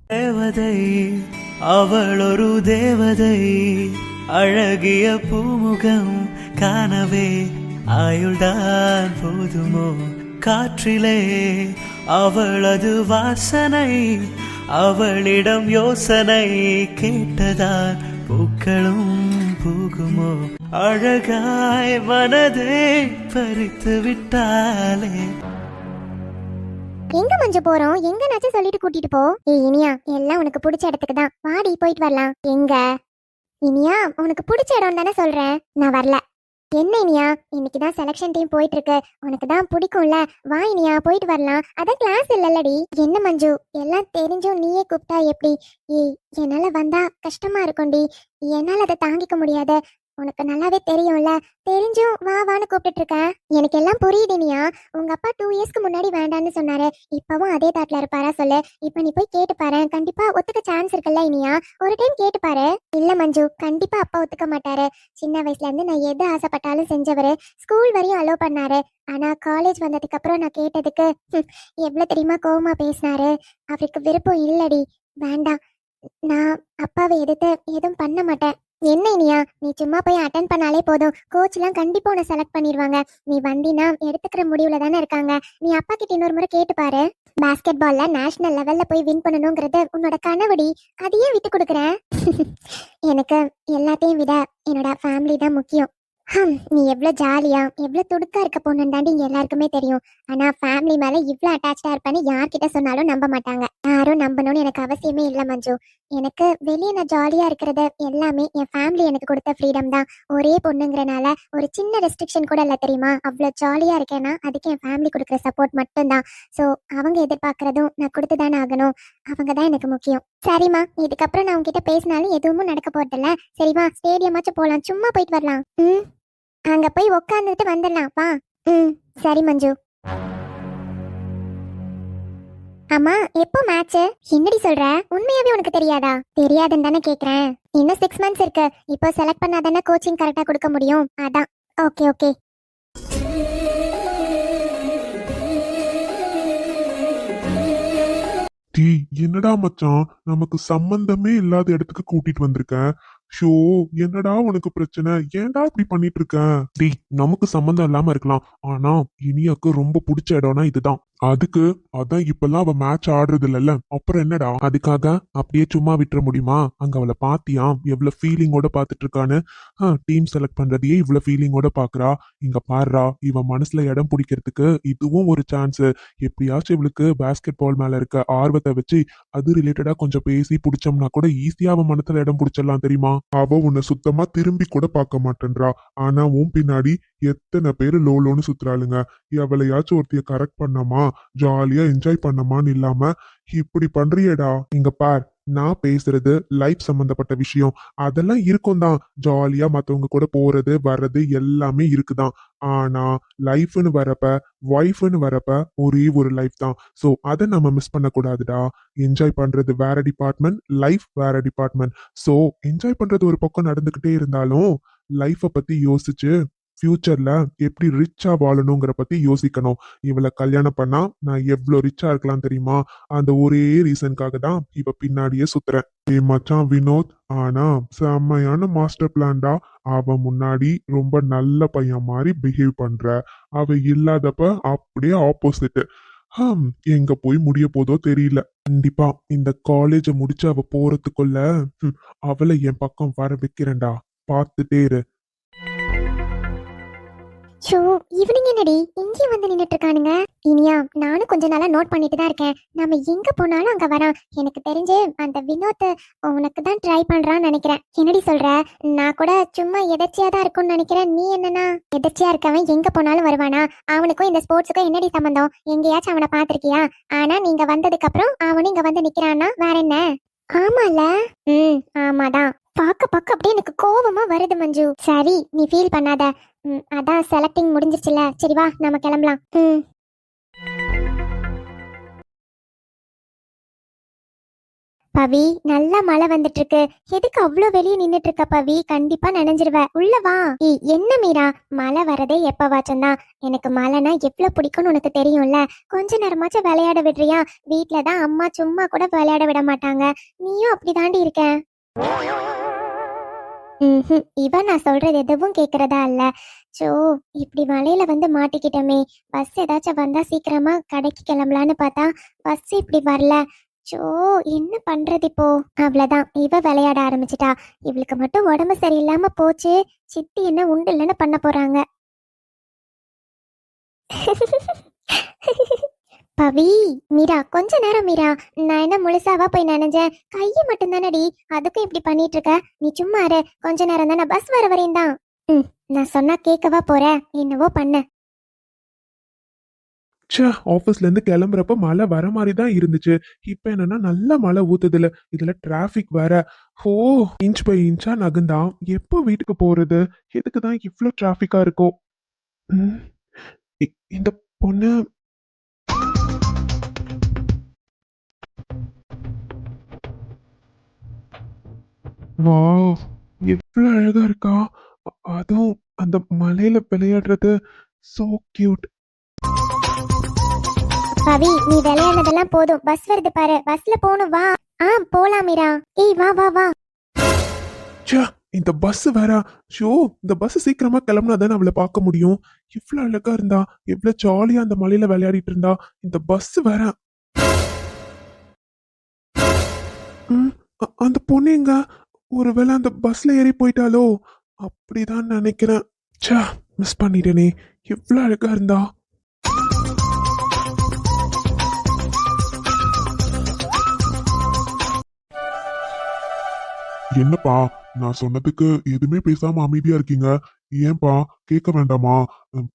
தேவதை அவள் ஒரு தேவதை, அழகிய பூமுகம் காணவே ஆயுள்தான் போதுமோ? காற்றிலே அவளது வாசனை, அவளிடம் யோசனை கேட்டதால் பூக்களும் பூகுமோ? அழகாய் மனதை பறித்து விட்டாலே. எங்க மஞ்சு போறோம்? எங்கனாச்சும் சொல்லிட்டு கூட்டிட்டு போ. இனியா, எல்லாம் உனக்கு பிடிச்ச இடத்துக்கு தான், வாடி போயிட்டு வரலாம். எங்க இனியா, உனக்கு பிடிச்ச இடம் தானே சொல்றேன். நான் வரல. என்ன இனியா, இன்னைக்குதான் செலக்ஷன் டீம் போயிட்டு இருக்கு, உனக்கு தான் பிடிக்கும்ல, வா இனியா போயிட்டு வரலாம். அதான் கிளாஸ் இல்லல்லடி. என்ன மஞ்சு, எல்லாம் தெரிஞ்சும் நீயே கூப்பிட்டா எப்படி? என்னால வந்தா கஷ்டமா இருக்கும்டி, என்னால அதை தாங்கிக்க முடியாது. உனக்கு நல்லாவே தெரியும்ல, தெரிஞ்சும் வா வான்னு கூப்பிட்டு இருக்கேன். எனக்கு எல்லாம் புரியுது இனியா. உங்க அப்பா 2 இயர்ஸ்க்கு முன்னாடி வேண்டான்னு சொன்னாரு, இப்பவும் அதே தாட்ல இருப்பாரா சொல்லு? இப்ப நீ போய் கேட்டு பாரு, கண்டிப்பா ஒத்துக்க சான்ஸ் இருக்குல்ல இனியா. ஒரு டைம் கேட்டு பாரு. இல்ல மஞ்சு, கண்டிப்பா அப்பா ஒத்துக்க மாட்டாரு. சின்ன வயசுல இருந்து நான் எது ஆசைப்பட்டாலும் செஞ்சவரு, ஸ்கூல் வரையும் அலோ பண்ணாரு. ஆனா காலேஜ் வந்ததுக்கு அப்புறம் நான் கேட்டதுக்கு எவ்வளவு தெரியுமா கோவமா பேசினாரு. அவருக்கு விருப்பம் இல்லடி, வேண்டாம். நான் அப்பாவை எதிர்த்து எதுவும் பண்ண மாட்டேன். என்ன இனியா, நீ சும்மா போய் அட்டன் பண்ணாலே போதும், கோச் எல்லாம் கண்டிப்பா உன்னை செலக்ட் பண்ணிடுவாங்க. நீ வந்தினா எடுத்துக்கிற முடிவுல தானே இருக்காங்க. நீ அப்பா கிட்ட இன்னொரு முறை கேட்டு பாரு. பாஸ்கெட் பால்ல நேஷனல் லெவல்ல போய் வின் பண்ணணுங்கிறது உன்னோட கனவுடி, அதையே விட்டு கொடுக்குறேன். எனக்கு எல்லாத்தையும் விட என்னோட ஃபேமிலி தான் முக்கியம். நீ எவ்வளவு ஜாலியா எவ்வளவு துடுக்கா இருக்க பொண்ணுண்டாண்டி எல்லாருக்குமே தெரியும். ஆனா ஃபேமிலி மேல இவ்வளவு அட்டாச்சா இருப்பேன்னு யார்கிட்ட சொன்னாலும் நம்ப மாட்டாங்க. யாரும் நம்பணும்னு எனக்கு அவசியமே இல்ல மஞ்சு. எனக்கு வெளியே நான் ஜாலியா இருக்கிறது எல்லாமே என் ஃபேமிலி எனக்கு கொடுத்த ஃப்ரீடம் தான். ஒரே பொண்ணுங்கிறனால ஒரு சின்ன ரெஸ்ட்ரிக்ஷன் கூட இல்ல தெரியுமா? அவ்வளவு ஜாலியா இருக்கேன்னா அதுக்கு என் ஃபேமிலி கொடுக்குற சப்போர்ட் மட்டும்தான். ஸோ அவங்க எதிர்பார்க்கறதும் நான் கொடுத்துதானே ஆகணும். அவங்க தான் எனக்கு முக்கியம். சரிம்மா, இதுக்கப்புறம் நான் உங்ககிட்ட பேசினாலும் எதுவும் நடக்க போறதில்ல. சரிம்மா, ஸ்டேடியமாச்சும் போலாம், சும்மா போயிட்டு வரலாம். அங்க போய் உட்காந்துட்டு வந்துடலாம் வா. சரி மஞ்சு. ஆமா, எப்போ மேட்ச்? என்னடி சொல்ற? உண்மையாவே உனக்கு தெரியாதா? தெரியாதுன்னு தானே கேக்குறேன். இன்னும் 6 months இருக்கு. இப்போ செலக்ட் பண்ணாதானே கோச்சிங் கரெக்டா கொடுக்க முடியும். அதான். Okay okay. என்னடா மச்சான், நமக்கு சம்பந்தமே இல்லாத இடத்துக்கு கூட்டிட்டு வந்திருக்கேன். ஷோ, என்னடா உனக்கு பிரச்சனை? ஏன்டா இப்படி பண்ணிட்டு இருக்க? நமக்கு சம்பந்தம் இல்லாம இருக்கலாம், ஆனா இனியாக்கு ரொம்ப பிடிச்ச இடம்னா இதுதான். அதுக்கு அதான் இப்பெல்லாம் அவ மேட்ச் ஆடுறது இல்லல்ல, அப்புறம் என்னடா? அதுக்காக அப்படியே சும்மா விட்டுற முடியுமா? அங்க அவளை பாத்தியா எவ்வளவு ஃபீலிங்கோட பாத்துட்டு இருக்கான்னு? டீம் செலக்ட் பண்றதையே இவ்வளவு ஃபீலிங்கோட பாக்குறா. இங்க பாருடா, இவன் மனசுல இடம் பிடிக்கிறதுக்கு இதுவும் ஒரு சான்ஸ். எப்படியாச்சும் இவளுக்கு பாஸ்கெட் பால் மேல இருக்க ஆர்வத்தை வச்சு அது ரிலேட்டடா கொஞ்சம் பேசி பிடிச்சோம்னா கூட ஈஸியா அவன் மனசுல இடம் பிடிச்சிடலாம் தெரியுமா? அவ உன்னை சுத்தமா திரும்பி கூட பார்க்க மாட்டேன்றா. ஆனா உன் பின்னாடி எத்தனை பேரு லோலோன்னு சுத்துறாளுங்க. எவளையாச்சும் ஒருத்திய கரெக்ட் பண்ணமா, ஜாலியா என்ஜாய் பண்ணமான்னு இல்லாம இப்படி பண்றியேடா. இங்க பார், நான் பேசுறது லைஃப் சம்பந்தப்பட்ட விஷயம். அதெல்லாம் இருக்கும் தான், ஜாலியா மத்தவங்க கூட போறது வர்றது எல்லாமே இருக்குதான். ஆனா லைஃப்னு வரப்ப, ஒய்ஃப்னு வரப்ப ஒரே ஒரு லைஃப் தான். சோ அதை நம்ம மிஸ் பண்ண கூடாதுடா. என்ஜாய் பண்றது வேற டிபார்ட்மெண்ட், லைஃப் வேற டிபார்ட்மெண்ட். சோ என்ஜாய் பண்றது ஒரு பக்கம் நடந்துகிட்டே இருந்தாலும் லைஃப பத்தி யோசிச்சு ஃபியூச்சர்ல எப்படி ரிச்சா வாழணுங்கிற பத்தி யோசிக்கணும். இவளை கல்யாணம் பண்ணா நான் எவ்வளவு ரிச்சா இருக்கலாம் தெரியுமா? அந்த ஒரே ரீசனுக்காக தான் இவ பின்னாடியே சுத்துறேன். மச்சான் வினோத், ஆனா செம்மையான மாஸ்டர் பிளான்டா. அவ முன்னாடி ரொம்ப நல்ல பையன் மாதிரி பிஹேவ் பண்ற, அவ இல்லாதப்ப அப்படியே ஆப்போசிட். எங்க போய் முடிய போதோ தெரியல. கண்டிப்பா இந்த காலேஜ முடிச்சு அவ போறதுக்குள்ள அவளை என் பக்கம் வர வைக்கிறேன்டா, பாத்துட்டே இரு. ஷோ, ஈவினிங் என்னடி இங்கே வந்து நின்னுட்டு இருக்கானுங்க? இனியா, நானும் கொஞ்ச நாளா நோட் பண்ணிட்டு தான் இருக்கேன். நம்ம எங்க போனாலும் அங்க வரான். எனக்கு தெரிஞ்சு அந்த வினோத் உனக்கு தான் ட்ரை பண்றான்னு நினைக்கிறேன். என்னடி சொல்ற? நான் கூட சும்மா எதர்ச்சியா தான் இருக்கும்னு நினைக்கிறேன். நீ என்னன்னா எதர்ச்சியா இருக்கவன் எங்க போனாலும் வருவானா? அவனுக்கும் இந்த ஸ்போர்ட்ஸுக்கும் என்னடி சம்பந்தம்? எங்கேயாச்சும் அவனை பாத்திருக்கியா? ஆனா நீங்க வந்ததுக்கு அப்புறம் அவனும் இங்க வந்து நிக்கிறான்னா வேற என்ன? ஆமால. ஆமாதான். பாக்க பாக்க அப்படியே எனக்கு கோவமா வருது மஞ்சு. சரி, நீ ஃபீல் பண்ணாத. அதான் செலக்டிங் முடிஞ்சிருச்சுல, சரி வா நம்ம கிளம்பலாம். பவி நல்லா மழை வந்துட்டு இருக்கு. எதுக்கு அவ்வளோ வெளியே நின்னுட்டு இருக்க பவி? கண்டிப்பா நனைஞ்சிருவ. உள்ள வா. என்ன மீரா, மழை வரதே எப்பவாச்சும் தான். எனக்கு மழைனா எவ்வளவு பிடிக்கும்னு உனக்கு தெரியும்ல. கொஞ்ச நேரமாச்சும் விளையாட விடுறியா? வீட்ல தான் அம்மா சும்மா கூட விளையாட விட மாட்டாங்க. நீயும் அப்படிதாண்டி இருக்க. இவன் நான் சொல்றது எதுவும் கேக்குறதா இல்ல. சோ, இப்படி மழையில வந்து மாட்டிக்கிட்டோமே. பஸ் ஏதாச்சும் வந்தா சீக்கிரமா கடைக்கு கிளம்பலான்னு பார்த்தா பஸ் இப்படி வரல. சோ, என்ன பண்றது இப்போ? அவ்வளவுதான், இவ விளையாட ஆரம்பிச்சிட்டா. இவளுக்கு மட்டும் உடம்பு சரியில்லாம போச்சு. சித்தி என்ன உண்டு இல்லைன்னு பண்ண போறாங்க. பவி, மீரா கொஞ்ச நேரம் மீரா. நான் என்ன முழுசாவா போய் நனைஞ்சேன்? கையை மட்டும் தானடி, அதுக்கும் இப்படி பண்ணிட்டு இருக்க? நீ சும்மா இரு, கொஞ்ச நேரம் தானே, பஸ் வர வரையும் தான். நான் சொன்னா கேட்கவா போற? என்னவோ பண்ண. ச்சே, ஆபீஸ்ல இருந்து கிளம்புறப்ப மழை வர மாதிரி தான் இருந்துச்சு. இப்ப என்னன்னா நல்ல மழை ஊத்துதுல. இதுல டிராபிக் வேற. ஓ, இன்ச் பை இன்ச்சா நகுந்தான். எப்போ வீட்டுக்கு போறது? எதுக்கு தான் இவ்ளோ டிராபிக்கா இருக்கோ? ம், இந்த பொண்ணு வாவ், எவ்வளவு அழகா இருக்கா. அதுவும் அந்த மலையில விளையாடுறது சோ கியூட். பவி, நீ விளையாடுனதெல்லாம் போதும். பஸ் வருது பாரு, பஸ்ல போகணும், வா. போலாம் மீரா. ஏய் வா வா வா. ச்சே, இந்த பஸ் வேற. ஷோ, இந்த பஸ் சீக்கிரமா கிளம்புனா தானே அவளை பார்க்க முடியும். இவ்வளவு அழகா இருந்தா, எவ்வளவு ஜாலியா அந்த மலையில விளையாடிட்டு இருந்தா. இந்த பஸ் வேற. ம், அந்த பொண்ணு எங்க? ஒருவேளை அந்த பஸ்ல ஏறி போயிட்டாலோ? அப்படிதான் நினைக்கிறேன். ச்சே, மிஸ் பண்ணிட்டேனே. எவ்வளவு அழகா இருந்தா. என்னப்பா, நான் சொன்னதுக்கு எதுவுமே பேசாம அமைதியா இருக்கீங்க? ஏன்பா, கேட்க வேண்டாமா?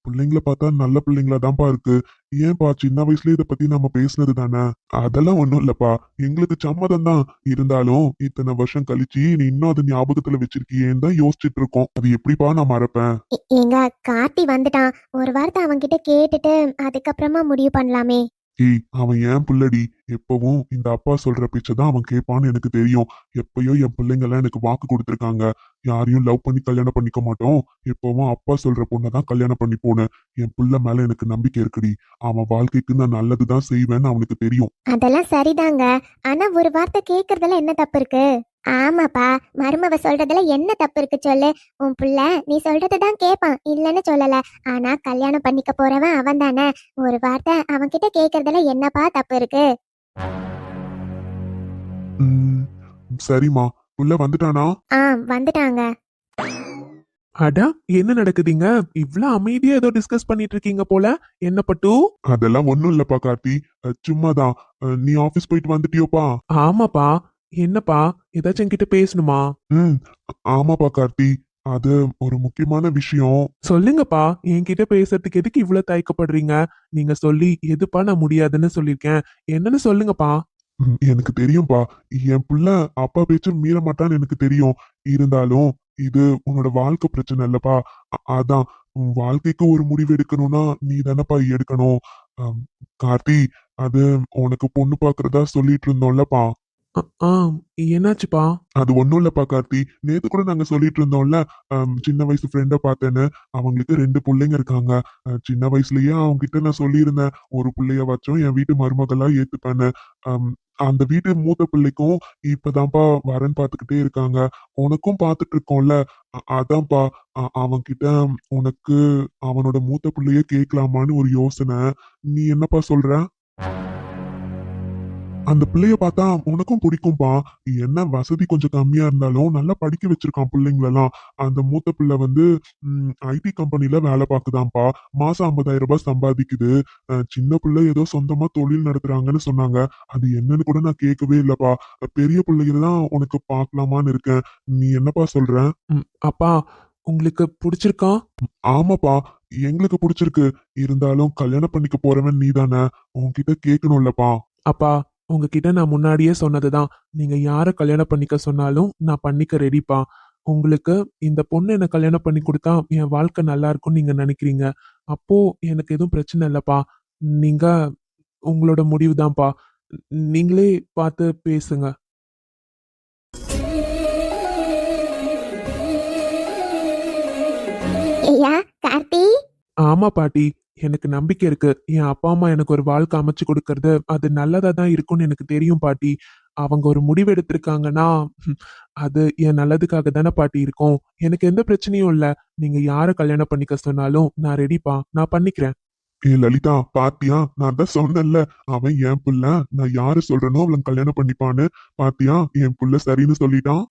பிள்ளைங்கள பார்த்தா நல்ல பிள்ளைங்களா தான்ப்பா இருக்கு. ஏன்பா, சின்ன வயசுலயே இத பத்தி நம்ம பேசுனது தானே. அதெல்லாம் ஒண்ணும் இல்லப்பா. எங்களுக்கு சம்மதம் தான். இருந்தாலும் இத்தனை வருஷம் கழிச்சு நீ இன்னும் அது ஞாபகத்துல வச்சிருக்கியேன்னு தான் யோசிச்சுட்டு இருக்கோம். அது எப்படிப்பா நான் மறப்பேன்? எங்க கார்த்தி வந்துட்டான். ஒரு வார்த்தை அவன்கிட்ட கேட்டுட்டு அதுக்கப்புறமா முடிவு பண்ணலாமே. ஏய், அவன் ஏன் புள்ளடி. எப்பவும் இந்த அப்பா சொல்ற பேச்சதான் அவன் கேட்பான்னு எனக்கு தெரியும். எப்பயோ என் பிள்ளைங்க எல்லாம் எனக்கு வாக்கு கொடுத்துருக்காங்க. யாரையும் லவ் பண்ணி கல்யாணம் பண்ணிக்க மாட்டோம். எப்பவும் அப்பா சொல்ற பொண்ணதான் கல்யாணம் பண்ணி போனேன். என் புள்ள மேல எனக்கு நம்பிக்கை இருக்குடி. அவன் வாழ்க்கைக்கு நான் நல்லதுதான் செய்வேன்னு அவனுக்கு தெரியும். அதெல்லாம் சரிதாங்க. ஆனா ஒரு வார்த்தை கேக்குறதுல என்ன தப்பு இருக்கு? ஆமாப்பா, மருமவ சொல்றதுல என்ன தப்பு இருக்கு சொல்லு? உன் புள்ள நீ சொல்றதுதான் கேட்பான், இல்லன்னு சொல்லல. ஆனா கல்யாணம் பண்ணிக்க போறவன் அவன் தானே. ஒரு வார்த்தை அவன்கிட்ட கேக்குறதுல என்னப்பா தப்பு இருக்கு? ம், சரிம்மா. புள்ள வந்துட்டானா? வந்துட்டாங்க. அடா, என்ன நடக்குதுங்க? இவ்ளோ அமைதியா ஏதோ டிஸ்கஸ் பண்ணிட்டு இருக்கீங்க போல. என்ன பட்டு? அதெல்லாம் ஒண்ணும் இல்லப்பா கார்த்தி. சும்மாதான். நீ ஆபீஸ் போயிட்டு வந்துட்டியோப்பா? ஆமாப்பா. என்னப்பா, ஏதாச்சும் என்கிட்ட பேசணுமா? ம், ஆமாப்பா கார்த்தி. அது ஒரு முக்கியமான விஷயம். சொல்லுங்கப்பா, என்கிட்ட பேசுறதுக்கு எதுக்கு இவ்ளோ தயக்கப்படுறீங்க? நீங்க சொல்லி எதுப்பா நான் முடியாதுன்னு சொல்லிருக்கேன். என்னன்னு சொல்லுங்கப்பா. எனக்கு தெரியும்பா. என் புள்ள அப்பா பேச்சு மீற மாட்டான்னு எனக்கு தெரியும். இருந்தாலும் இது உன்னோட வாழ்க்கை பிரச்சனை இல்லப்பா. அதான் உன் வாழ்க்கைக்கு ஒரு முடிவு எடுக்கணும்னா நீ தானப்பா எடுக்கணும். அம், கார்த்தி, அது உனக்கு பொண்ணு பாக்குறதா சொல்லிட்டு இருந்தோம்லப்பா. ஆ, என்னாச்சுப்பா? அது ஒண்ணும் இல்லப்பா கார்த்தி. நேத்து கூட நாங்க சொல்லிட்டு இருந்தோம்ல. சின்ன வயசு ஃப்ரெண்ட பார்த்தேன்னு. அவங்களுக்கு 2 புள்ளைங்க இருக்காங்க. சின்ன வயசுலயே அவங்க கிட்ட நான் சொல்லியிருந்தேன். ஒரு புள்ளைய வச்சும் என் வீட்டு மருமகளா ஏத்துப்பேன்னு. அம், அந்த வீட்டு மூத்த பிள்ளைக்கும் இப்பதான்ப்பா வரன் பார்த்துக்கிட்டே இருக்காங்க. உனக்கும் பார்த்துட்டு இருக்கோம்ல. அதான்ப்பா. அவன்கிட்ட உனக்கு அவனோட மூத்த பிள்ளைய கேட்கலாமான்னு ஒரு யோசனை. நீ என்னப்பா சொல்ற? அந்த பிள்ளைய பார்த்தா உனக்கும் பிடிக்கும்பா. என்ன வசதி கொஞ்சம் கம்மியா இருந்தாலும் நல்லா படிக்க வச்சிருக்கான் பிள்ளைங்களெல்லாம். அந்த மூத்த பிள்ளை வந்து ஐடி கம்பெனில வேலை பார்க்குதாம்ப்பா. மாசம் 50,000 ரூபாய் சம்பாதிக்குது. சின்ன பிள்ளை ஏதோ சொந்தமா தொழில் நடத்துறாங்கன்னு சொன்னாங்க. அது என்னன்னு கூட நான் கேட்கவே இல்லப்பா. பெரிய பிள்ளைங்க தான் உனக்கு பார்க்கலாமான்னு இருக்கேன். நீ என்னப்பா சொல்ற? அப்பா, உங்களுக்கு பிடிச்சிருக்கா? ஆமாப்பா, எங்களுக்கு பிடிச்சிருக்கு. இருந்தாலும் கல்யாணம் பண்ணிக்க போறவன் நீதானே. உன்கிட்ட கேட்கணும்லப்பா. அப்பா, உங்ககிட்ட நான் முன்னாடியே சொன்னதுதான். நீங்க யார கல்யாணம் பண்ணிக்க சொன்னாலும் நான் பண்ணிக்க ரெடிப்பா. உங்களுக்கு இந்த பொண்ணு என்ன கல்யாணம் பண்ணி கொடுத்தா என் வாழ்க்கை நல்லா இருக்கும்னு நீங்க நினைக்கிறீங்க. அப்போ எனக்கு எதுவும் பிரச்சனை இல்லப்பா. நீங்க உங்களோட முடிவுதான்ப்பா. நீங்களே பார்த்து பேசுங்க. ஐயா கார்த்தி. ஆமா பாட்டி, எனக்கு நம்பிக்கை இருக்கு. என் அப்பா அம்மா எனக்கு ஒரு வாழ்க்கை அமைச்சு கொடுக்கறது அது நல்லதா தான் இருக்கும்னு எனக்கு தெரியும் பாட்டி. அவங்க ஒரு முடிவு எடுத்திருக்காங்கன்னா அது என் நல்லதுக்காக தானே பாட்டி இருக்கும். எனக்கு எந்த பிரச்சனையும் இல்ல. நீங்க யார கல்யாணம் பண்ணிக்க சொன்னாலும் நான் ரெடிப்பா, நான் பண்ணிக்கிறேன். லலிதா பாத்தியா, நான் தான் சொன்னேன்ல, அவன் என் புள்ள. நான் யாரு சொல்றேனோ அவளை கல்யாணம் பண்ணிப்பான்னு. பாத்தியா, என் புள்ள சரின்னு சொல்லிட்டான்.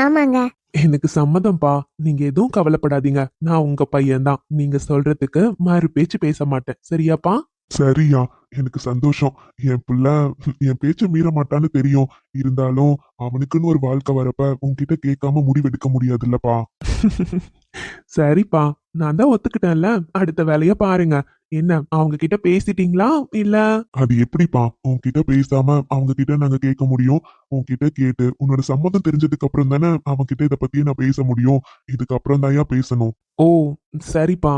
ஆமாங்க. எனக்கு சம்மதம்பா. நீங்க எதுவும் கவலைப்படாதீங்க. நான் உங்க பையன்தான். நீங்க சொல்றதுக்கு மறு பேச்சு பேச மாட்டேன். சரியாப்பா? சரியா, எனக்கு சந்தோஷம். என் புள்ள என் பேச்ச மீற மாட்டான்னு தெரியும். இருந்தாலும் அவனுக்குன்னு ஒரு வாழ்க்கை வரப்ப உன்கிட்ட கேட்காம முடிவெடுக்க முடியாதுல்லப்பா. சரிப்பா, நான் தான் ஒத்துக்கிட்டேன்ல. அடுத்த வேலைய பாருங்க. என்ன அவங்க கிட்ட பேசிட்டீங்களா இல்ல? அது எப்படிப்பா உன்கிட்ட பேசாம அவங்க கிட்ட நாங்க கேட்க முடியும்? உன்கிட்ட கேட்டு உன்னோட சம்மதம் தெரிஞ்சதுக்கு அப்புறம் தானே அவங்க கிட்ட இத பத்தி நான் பேச முடியும். இதுக்கப்புறம் தான்யா பேசணும். ஓ சரிப்பா,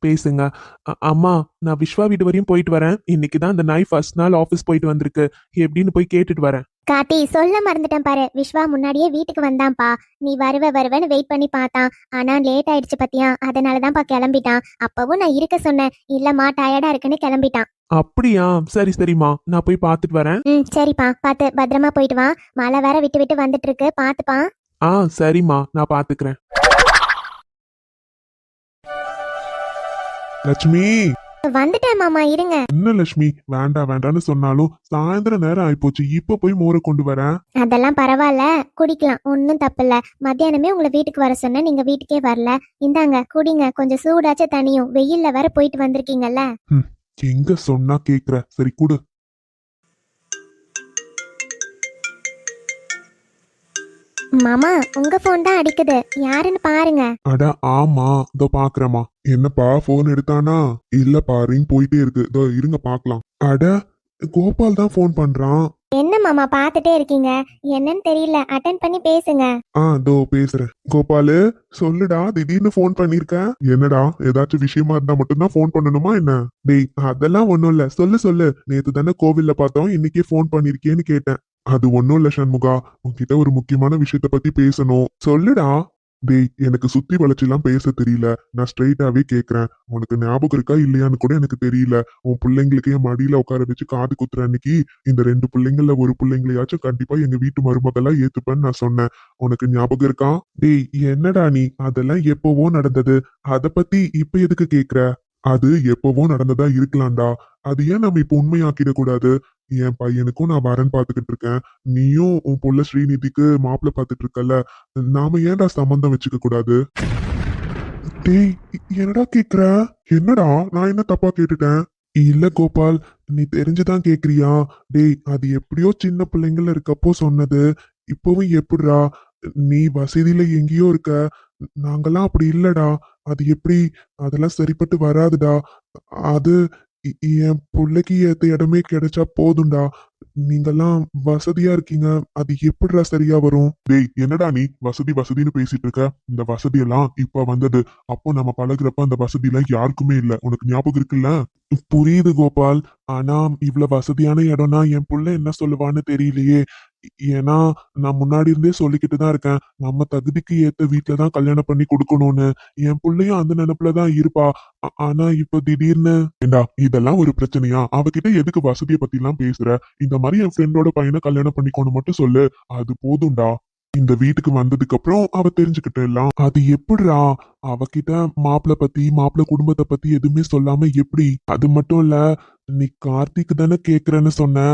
பேசுங்க. அம்மா, நான் விஸ்வா வீடு வரையும் போயிட்டு வரேன். இன்னைக்கு தான் அந்த நாய் ஃபர்ஸ்ட் நாள் ஆபீஸ் போயிட்டு வந்திருக்கு. எப்படின்னு போய் கேட்டுட்டு வரேன். கார்த்தி, சொல்ல மறந்துட்டேன் பாரு. விஸ்வா முன்னாடியே வீட்டுக்கு வந்தான்ப்பா. நீ வருவேன்னு வெயிட் பண்ணி பார்த்தான். ஆனா லேட் ஆயிடுச்சு பத்தியா, அதனாலதான்ப்பா கிளம்பிட்டான். அப்பவும் நான் இருக்க சொன்னேன். இல்லம்மா டயர்டா இருக்குன்னு கிளம்பிட்டான். அப்படியா? சரி சரிம்மா, நான் போய் பார்த்துட்டு வரேன். சரிப்பா, பார்த்து பத்திரமா போயிட்டு வா. மழை வேற விட்டு விட்டு வந்துட்டு இருக்கு, பார்த்துப்பா. சரிம்மா, நான் பாத்துக்கிறேன். லட்சுமி, வந்துட்டேன் மாமா, இருங்க. என்ன லட்சுமி, வேண்டாம் வேண்டாம்னு சொன்னாலும் சாயந்தரம் நேரம் ஆயிப்போச்சு. இப்ப போய் மோரை கொண்டு வரேன். அதெல்லாம் பரவாயில்ல, குடிக்கலாம், ஒன்னும் தப்பில்ல. மத்தியானமே உங்களை வீட்டுக்கு வர சொன்ன, நீங்க வீட்டுக்கே வரல. இந்தாங்க குடிங்க, கொஞ்சம் சூடாச்சும் தனியும். வெயில்ல வேற போயிட்டு வந்திருக்கீங்கல்ல. எங்க சொன்னா கேக்குற? சரி குடு. மாமா, உங்க போன் தான் அடிக்குது, யாருன்னு பாருங்க. அட ஆமா, இதோ பாக்குறேமா. என்னப்பா போன் எடுத்தானா? இல்லப்பா, ரிங் போயிட்டே இருக்கு. இதோ இருங்க பாக்கலாம். அட, கோபால் தான் போன் பண்றான். என்ன மாமா பாத்துட்டே இருக்கீங்க? என்னன்னு தெரியல, அட்டென்ட் பண்ணி பேசுங்க. இதோ பேசுறேன். கோபாலு, சொல்லுடா, திடீர்னு போன் பண்ணிருக்க. என்னடா, ஏதாச்சும் விஷயமா இருந்தா மட்டும்தான் போன் பண்ணணுமா என்ன? டேய், அதெல்லாம் ஒண்ணும் இல்ல. சொல்லு சொல்லு. நேத்து தானே கோவில்ல பார்த்தோம், இன்னைக்கே போன் பண்ணிருக்கேன்னு கேட்டேன். அது ஒண்ணும் இல்ல சண்முகா, உன்கிட்ட ஒரு முக்கியமான விஷயத்த பத்தி பேசணும். சொல்லுடா. டேய், எனக்கு சுத்தி வளைச்செல்லாம் பேச தெரியல. நான் ஸ்ட்ரெயிட்டாவே கேக்குறேன். உனக்கு ஞாபகம் இருக்கா இல்லையான்னு கூட எனக்கு தெரியல. உன் பிள்ளைங்களுக்கு என் மடியில உட்கார வச்சு காது குத்துற அன்னைக்கு இந்த 2 பிள்ளைங்கள்ல ஒரு பிள்ளைங்களையாச்சும் கண்டிப்பா எங்க வீட்டு மருமகளா ஏத்துப்பேன்னு நான் சொன்னேன். உனக்கு ஞாபகம் இருக்கா? டேய், என்னடா நீ, அதெல்லாம் எப்பவோ நடந்தது. அத பத்தி இப்ப எதுக்கு கேக்குற? அது எப்பவோ நடந்ததா இருக்கலாம்டா. அது ஏன் நம்ம இப்ப உண்மையாக்கிட கூடாது? என் பையனுக்கும் நான் வரன் பாத்துக்கிட்டு இருக்கேன். நீயும் உன் புள்ள ஸ்ரீநிதிக்கு மாப்பிள்ள பாத்துட்டு இருக்கல. நாம ஏன்டா சம்பந்தம் வச்சுக்க கூடாது? டேய், என்னடா கேக்குற? என்னடா, நான் என்ன தப்பா கேட்டுட்டேன்? இல்ல கோபால், நீ தெரிஞ்சுதான் கேக்குறியா? டேய், அது எப்படியோ சின்ன பிள்ளைங்கள இருக்கப்போ சொன்னது. இப்பவும் எப்படிடா? நீ வசதியில எங்கேயோ இருக்க. நாங்கெல்லாம் அப்படி இல்லடா. அது எப்படி? அதெல்லாம் சரிப்பட்டு வராதுடா. அது என் புள்ளைக்கு ஏத்த இடமே கிடைச்சா போதும்டா. நீங்கெல்லாம் வசதியா இருக்கீங்க. அது எப்படிடா சரியா வரும்? டேய், என்னடா நீ வசதி வசதின்னு பேசிட்டு இருக்க? இந்த வசதி எல்லாம் இப்ப வந்தது. அப்போ நம்ம பழகுறப்ப அந்த வசதி எல்லாம் யாருக்குமே இல்ல. உனக்கு ஞாபகம் இருக்குல்ல? புரியுது கோபால். ஆனா இவ்வளவு வசதியான இடம்னா என் புள்ள என்ன சொல்லுவான்னு தெரியலையே. ஏன்னா நான் முன்னாடி இருந்தே சொல்லிக்கிட்டு தான் இருக்கேன், நம்ம தகுதிக்கு ஏத்த வீட்டுலதான் கல்யாணம் பண்ணி கொடுக்கணும்னு. என் புள்ளையும் அந்த நினைப்புலதான் இருப்பா. ஆனா இப்ப திடீர்னு ஏண்டா, இதெல்லாம் ஒரு பிரச்சனையா? அவகிட்ட எதுக்கு வசதியை பத்தி எல்லாம் பேசுற? இந்த மாதிரி என் ஃப்ரெண்டோட பையனை கல்யாணம் பண்ணிக்கணும் மட்டும் சொல்லு, அது போதும்டா. இந்த வீட்டுக்கு வந்ததுக்கு அப்புறம் அவ தெரிஞ்சுக்கிட்டு எல்லாம். அது எப்படிடா? அவகிட்ட மாப்பிள்ள பத்தி மாப்பிள்ள குடும்பத்தை பத்தி எதுவுமே சொல்லாம எப்படி? அது மட்டும் இல்ல, நீ கார்த்திக் தானே கேக்குறேன்னு சொன்ன.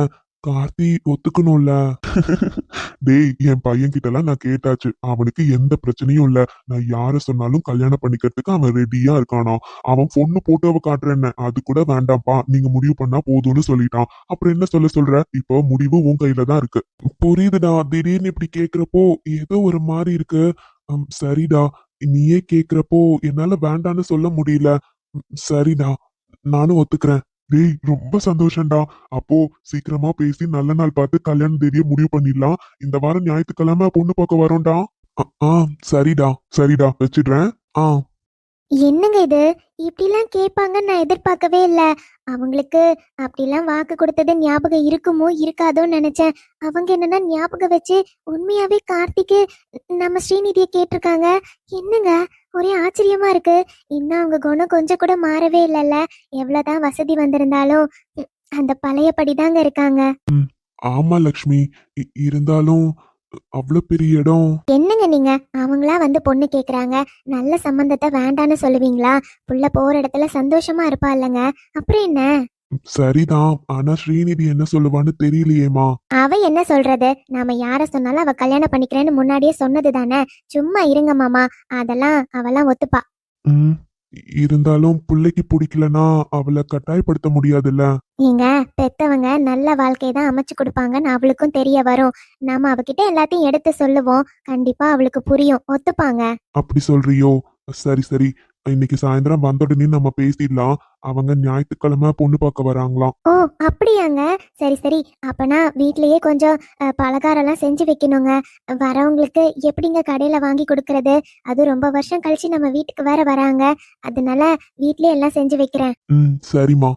கார்த்தி ஒத்துக்கணும்ல? டேய், என் பையன் கிட்ட எல்லாம் நான் கேட்டாச்சு. அவனுக்கு எந்த பிரச்சனையும் இல்ல. நான் யார சொன்னாலும் கல்யாணம் பண்ணிக்கிறதுக்கு அவன் ரெடியா இருக்கானா. அவன் பொண்ணு போட்டோவை காட்டுறேன்னு அது கூட வேண்டாம்ப்பா, நீங்க முடிவு பண்ணா போதும்னு சொல்லிட்டான். அப்புறம் என்ன சொல்ற? இப்போ முடிவு உன் கையில தான் இருக்கு. புரியுதுடா, திடீர்னு இப்படி கேக்குறப்போ ஏதோ ஒரு மாதிரி இருக்கு. சரிடா, நீயே கேக்குறப்போ என்னால வேண்டான்னு சொல்ல முடியல. சரிடா, நானும் ஒத்துக்கிறேன். டேய், ரொம்ப சந்தோஷம்டா. அப்போ சீக்கிரமா பேசி நல்ல நாள் பார்த்து கல்யாண தேதியை முடிவு பண்ணிடலாம். இந்த வாரம் ஞாயிற்றுக்கிழமை பொண்ணு பார்க்க வரோம்டா. சரிடா சரிடா, வச்சிடுறேன். என்னங்க இது இப்படிலாம் கேட்பாங்கன்னு நான் எதிர்பார்க்கவே இல்லை. அவங்களுக்கு அப்படிலாம் வாக்கு கொடுத்தது ஞாபகம் இருக்குமோ இருக்காதோன்னு நினைச்சேன். அவங்க என்னன்னா ஞாபகம் வச்சு உண்மையாவே கார்த்திக்கு நம்ம ஸ்ரீநிதியை கேட்டிருக்காங்க. என்னங்க ஒரே ஆச்சரியமா இருக்கு. இன்னும் அவங்க குணம் கொஞ்சம் கூட மாறவே இல்லைல்ல. எவ்வளவுதான் வசதி வந்திருந்தாலும் அந்த பழையபடிதாங்க இருக்காங்க. ஆமா லக்ஷ்மி, இருந்தாலும் அவ்வளவு பெரிய இடம். என்னங்க நீங்க அவங்களா வந்து பொண்ணு கேக்குறாங்க, நல்ல சம்பந்தத்தை வேண்டான்னு சொல்லுவீங்களா? புள்ள போற இடத்துல சந்தோஷமா இருப்பா இல்லைங்க, அப்புறம் என்ன? சரிதான், ஆனா ஸ்ரீநிதி என்ன சொல்லுவான்னு தெரியலையேமா. அவ என்ன சொல்றது? நாம யார சொன்னாலும் அவ கல்யாணம் பண்ணிக்கிறேன்னு முன்னாடியே சொன்னது தானே. சும்மா இருங்க மாமா, அதெல்லாம் அவெல்லாம் ஒத்துப்பா. ம் இருந்தாலும் பிள்ளைக்கு பிடிக்கலனா அவளை கட்டாயப்படுத்த முடியாதுல்ல. நீங்க பெத்தவங்க நல்ல வாழ்க்கையை தான் அமைச்சு கொடுப்பாங்கன்னு அவளுக்கும் தெரிய வரும். நாம அவகிட்ட எல்லாத்தையும் எடுத்து சொல்லுவோம், கண்டிப்பா அவளுக்கு புரியும், ஒத்துப்பாங்க. அப்படி சொல்றியோ? சரி சரி, இன்னைக்கு சாயந்தரம் வந்த உடனே நம்ம பேசிடலாம். அவங்க ஞாயிற்றுக்கிழமை பொண்ணு பார்க்க வராங்களாம். ஓ அப்படியாங்க? சரி சரி, அப்பனா வீட்லயே கொஞ்சம் பலகாரம்லாம் செஞ்சு வைக்கணுங்க. வரவங்களுக்கு எப்படிங்க கடையில வாங்கி கொடுக்கறது? அது ரொம்ப வருஷம் கழிச்சு நம்ம வீட்டுக்கு வேற வராங்க. அதனால வீட்லயே எல்லாம் செஞ்சு வைக்கிறேன். சரிம்மா.